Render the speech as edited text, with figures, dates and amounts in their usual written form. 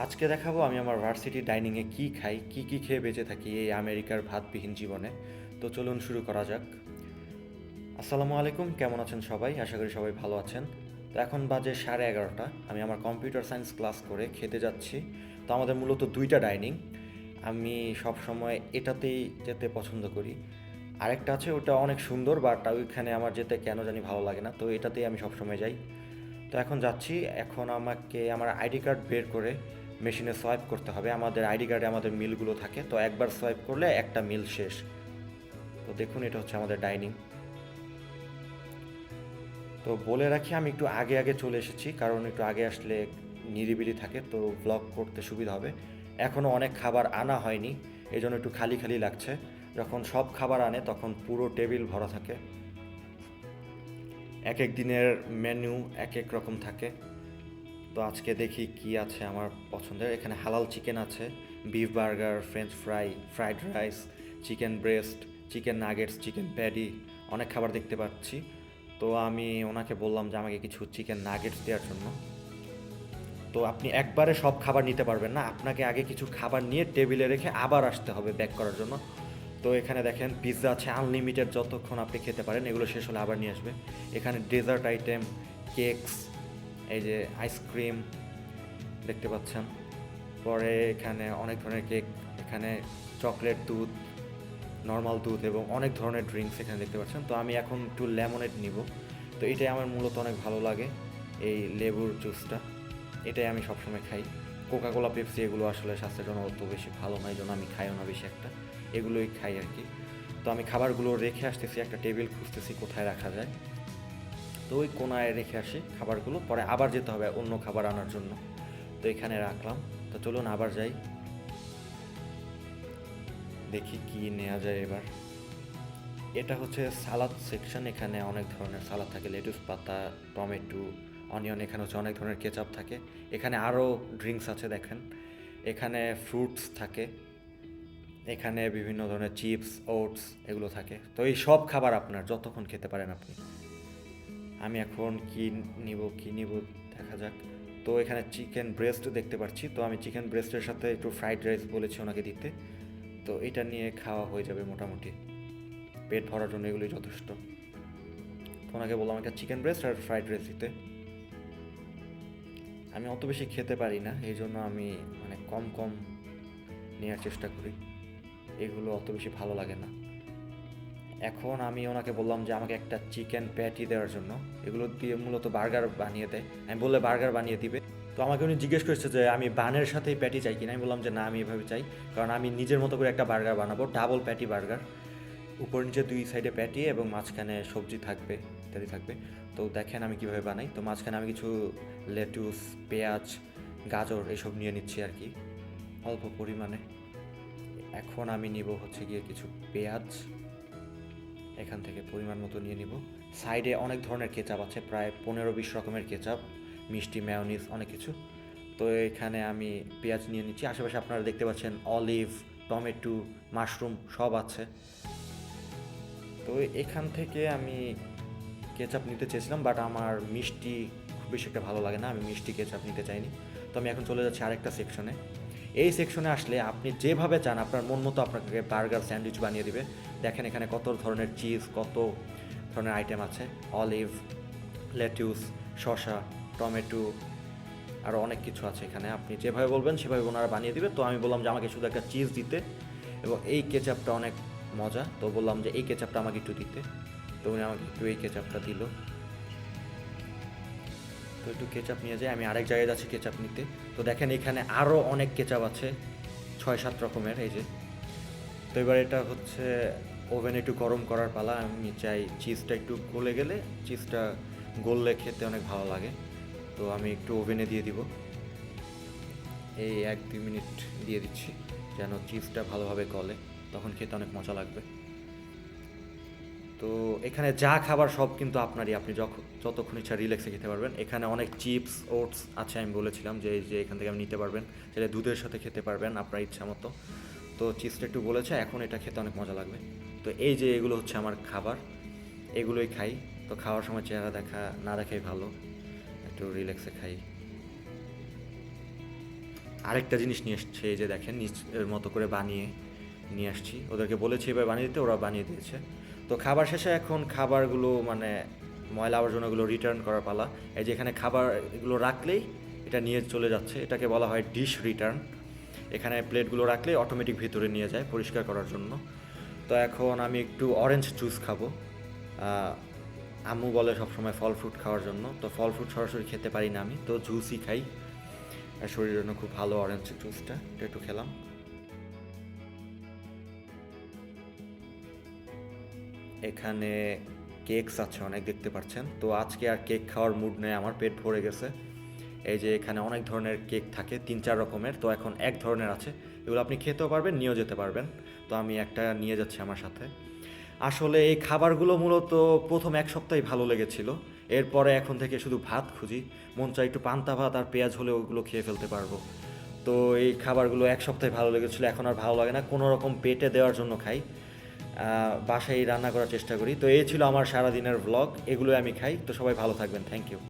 আজকে দেখাবো আমি আমার ভার্সিটি ডাইনিংয়ে কী খাই, কী খেয়ে বেঁচে থাকি এই আমেরিকার ভাতবিহীন জীবনে। তো চলুন শুরু করা যাক। আসসালামু আলাইকুম, কেমন আছেন সবাই? আশা করি সবাই ভালো আছেন। তো এখন বাজে 11:30। আমি আমার কম্পিউটার সায়েন্স ক্লাস করে খেতে যাচ্ছি। তো আমাদের মূলত দুইটা ডাইনিং। আমি সব সময় এটাতেই যেতে পছন্দ করি। আরেকটা আছে, ওটা অনেক সুন্দর, বাট ওইখানে আমার যেতে কেন জানি ভালো লাগে না, তো এটাতেই আমি সবসময় যাই। তো এখন যাচ্ছি। এখন আমাকে আমার আইডি কার্ড বের করে মেশিনে সোয়াইপ করতে হবে। আমাদের আইডি কার্ডে আমাদের মিলগুলো থাকে, তো একবার সোয়াইপ করলে একটা মিল শেষ। তো দেখুন, এটা হচ্ছে আমাদের ডাইনিং। তো বলে রাখি, আমি একটু আগে আগে চলে এসেছি, কারণ একটু আগে আসলে নিরিবিলি থাকে, তো ব্লগ করতে সুবিধা হবে। এখনও অনেক খাবার আনা হয়নি, এই জন্য একটু খালি খালি লাগছে। যখন সব খাবার আনে তখন পুরো টেবিল ভরা থাকে। এক এক দিনের মেনু এক এক রকম থাকে। তো আজকে দেখি কি আছে আমার পছন্দের। এখানে হালাল চিকেন আছে, beef burger, French fry, fried rice, chicken breast, chicken nuggets, chicken paddy, অনেক খাবার দেখতে পাচ্ছি। তো আমি ওনাকে বললাম যে আমাকে কিছু চিকেন নাগেটস দেওয়ার জন্য। তো আপনি একবারে সব খাবার নিতে পারবেন না, আপনাকে আগে কিছু খাবার নিয়ে টেবিলে রেখে আবার আসতে হবে ব্যাক করার জন্য। তো এখানে দেখেন পিৎজা আছে আনলিমিটেড, যতক্ষণ আপনি খেতে পারেন, এগুলো শেষ হলে আবার নিয়ে আসবে। এখানে ডেজার্ট আইটেম, কেকস, এই যে আইসক্রিম দেখতে পাচ্ছেন। পরে এখানে অনেক ধরনের কেক, এখানে চকলেট, দুধ, নর্মাল দুধ এবং অনেক ধরনের ড্রিঙ্কস এখানে দেখতে পাচ্ছেন। তো আমি এখন একটু লেমনেড নিব। তো এটাই আমার মূলত অনেক ভালো লাগে, এই লেবুর জুসটা। এটাই আমি সবসময় খাই। কোকাকোলা, পেপসি এগুলো আসলে স্বাস্থ্যের জন্য অত বেশি ভালো নয়, এই জন্য আমি খাইও না বেশি একটা। এগুলোই খাই আর কি। তো আমি খাবারগুলো রেখে আসতেছি, একটা টেবিল খুঁজতেছি কোথায় রাখা যায়। তো ওই কোনায় রেখে আসি খাবারগুলো, পরে আবার যেতে হবে অন্য খাবার আনার জন্য। তো এখানে রাখলাম। তো চলুন আবার যাই, দেখি কি নেওয়া যায় এবার। এটা হচ্ছে সালাদ সেকশন। এখানে অনেক ধরনের সালাদ থাকে, লেটুস পাতা, টমেটো, অনিয়ন। এখানে হচ্ছে অনেক ধরনের কেচাপ থাকে। এখানে আরও ড্রিঙ্কস আছে দেখেন। এখানে ফ্রুটস থাকে। এখানে বিভিন্ন ধরনের চিপস, ওটস এগুলো থাকে। তো এই সব খাবার আপনার যতক্ষণ খেতে পারেন আপনি। আমি এখন কি নিব দেখা যাক। তো এখানে চিকেন ব্রেস্ট দেখতে পাচ্ছি, তো আমি চিকেন ব্রেস্টের সাথে একটু ফ্রাইড রাইস বলেছি ওনাকে দিতে। তো এটা নিয়ে খাওয়া হয়ে যাবে মোটামুটি, পেট ভরার জন্য এগুলোই যথেষ্ট। তো ওনাকে বললাম একটা চিকেন ব্রেস্ট আর ফ্রাইড রাইস দিতে। আমি অত বেশি খেতে পারি না, এই জন্য আমি মানে কম কম নেওয়ার চেষ্টা করি, এগুলো অত বেশি ভালো লাগে না। এখন আমি ওনাকে বললাম যে আমাকে একটা চিকেন প্যাটি দেওয়ার জন্য। এগুলো দিয়ে মূলত বার্গার বানিয়ে দেয়, আমি বললে বার্গার বানিয়ে দিবে। তো আমাকে উনি জিজ্ঞেস করেছে যে আমি বানের সাথেই প্যাটি চাই কিনা। আমি বললাম যে না, আমি এভাবে চাই, কারণ আমি নিজের মতো করে একটা বার্গার বানাবো, ডাবল প্যাটি বার্গার। উপর নিচে দুই সাইডে প্যাটি এবং মাঝখানে সবজি থাকবে, ইত্যাদি থাকবে। তো দেখেন আমি কীভাবে বানাই। তো মাঝখানে আমি কিছু লেটুস, পেঁয়াজ, গাজর এসব নিয়ে নিচ্ছি আর কি, অল্প পরিমাণে। এখন আমি নিব হচ্ছে গিয়ে কিছু পেঁয়াজ, এখান থেকে পরিমাণ মতো নিয়ে নিব। সাইডে অনেক ধরনের কেচাপ আছে, প্রায় 15-20 রকমের কেচাপ, মিষ্টি, মেয়োনিজ, অনেক কিছু। তো এখানে আমি পেঁয়াজ নিয়ে নিচ্ছি। আশেপাশে আপনারা দেখতে পাচ্ছেন অলিভ, টমেটো, মাশরুম সব আছে। তো এখান থেকে আমি কেচাপ নিতে চেয়েছিলাম, বাট আমার মিষ্টি খুব বেশি একটা ভালো লাগে না, আমি মিষ্টি কেচাপ নিতে চাইনি। তো আমি এখন চলে যাচ্ছি আরেকটা সেকশনে। এই সেকশনে আসলে আপনি যেভাবে চান আপনার মন মতো আপনাকে বার্গার, স্যান্ডউইচ বানিয়ে দিবে। দেখেন এখানে কত ধরনের চিজ, কত ধরনের আইটেম আছে, অলিভ, লেটুস, শসা, টমেটো, আরও অনেক কিছু আছে এখানে। আপনি যেভাবে বলবেন সেভাবে ওনারা বানিয়ে দিবে। তো আমি বললাম যে আমাকে শুধু একটা চিজ দিতে, এবং এই কেচাপটা অনেক মজা। তো বললাম যে এই কেচাপটা আমাকে একটু দিতে। তো উনি আমাকে একটু এই কেচাপটা দিল। তো একটু কেচাপ নিয়ে যাই, আমি আরেক জায়গায় যাচ্ছি কেচাপ নিতে। তো দেখেন এখানে আরও অনেক কেচাপ আছে, 6-7 রকমের, এই যে। তো এবার এটা হচ্ছে ওভেনে একটু গরম করার পালা। আমি চাই চিজটা একটু গলে গেলে, চিজটা গললে খেতে অনেক ভালো লাগে। তো আমি একটু ওভেনে দিয়ে দিব, এই 1-2 মিনিট দিয়ে দিচ্ছি, যেন চিজটা ভালোভাবে গলে, তখন খেতে অনেক মজা লাগবে। তো এখানে যা খাবার সব কিন্তু আপনারই, আপনি যতক্ষণ ইচ্ছা রিল্যাক্সে খেতে পারবেন। এখানে অনেক চিপস, ওটস আছে, আমি বলেছিলাম যে এই যে এখান থেকে আপনি নিতে পারবেন, সেটা দুধের সাথে খেতে পারবেন আপনার ইচ্ছা মতো। তো চিপসটা একটু বলেছে, এখন এটা খেতে অনেক মজা লাগবে। তো এই যে এগুলো হচ্ছে আমার খাবার, এগুলোই খাই। তো খাওয়ার সময় চেহারা দেখা না দেখাই ভালো, একটু রিল্যাক্সে খাই। আরেকটা জিনিস নিয়ে এসছে, এই যে দেখেন নিজের মতো করে বানিয়ে নিয়ে আসছি। ওদেরকে বলেছি এবার বানিয়ে দিতে, ওরা বানিয়ে দিয়েছে। তো খাবার শেষে এখন খাবারগুলো মানে ময়লা আবর্জনাগুলো রিটার্ন করার পালা। এই যে এখানে খাবার এগুলো রাখলেই এটা নিয়ে চলে যাচ্ছে, এটাকে বলা হয় ডিশ রিটার্ন। এখানে প্লেটগুলো রাখলেই অটোমেটিক ভিতরে নিয়ে যায় পরিষ্কার করার জন্য। তো এখন আমি একটু অরেঞ্জ জুস খাবো। আম্মু বলে সবসময় ফল ফ্রুট খাওয়ার জন্য, তো ফল ফ্রুট সরাসরি খেতে পারি না আমি, তো জুসই খাই। আর শরীরের জন্য খুব ভালো অরেঞ্জ জুসটা, এটা একটু খেলাম। এখানে কেকস আছে অনেক, দেখতে পাচ্ছেন। তো আজকে আর কেক খাওয়ার মুড নেই আমার, পেট ভরে গেছে। এই যে এখানে অনেক ধরনের কেক থাকে, 3-4 রকমের। তো এখন এক ধরনের আছে, এগুলো আপনি খেতেও পারবেন, নিয়েও যেতে পারবেন। তো আমি একটা নিয়ে যাচ্ছি আমার সাথে। আসলে এই খাবারগুলো মূলত প্রথম 1 সপ্তাহই ভালো লেগেছিল। এরপরে এখন থেকে শুধু ভাত খুঁজি, মন চাই একটু পান্তা ভাত আর পেঁয়াজ হলে ওগুলো খেয়ে ফেলতে পারবো। তো এই খাবারগুলো 1 সপ্তাহে ভালো লেগেছিলো, এখন আর ভালো লাগে না। কোনো রকম পেটে দেওয়ার জন্য খাই, বাসায় রান্না করার চেষ্টা করি। তো এই ছিল আমার সারাদিনের ভ্লগ, এগুলোই আমি খাই। তো সবাই ভালো থাকবেন, থ্যাংক ইউ।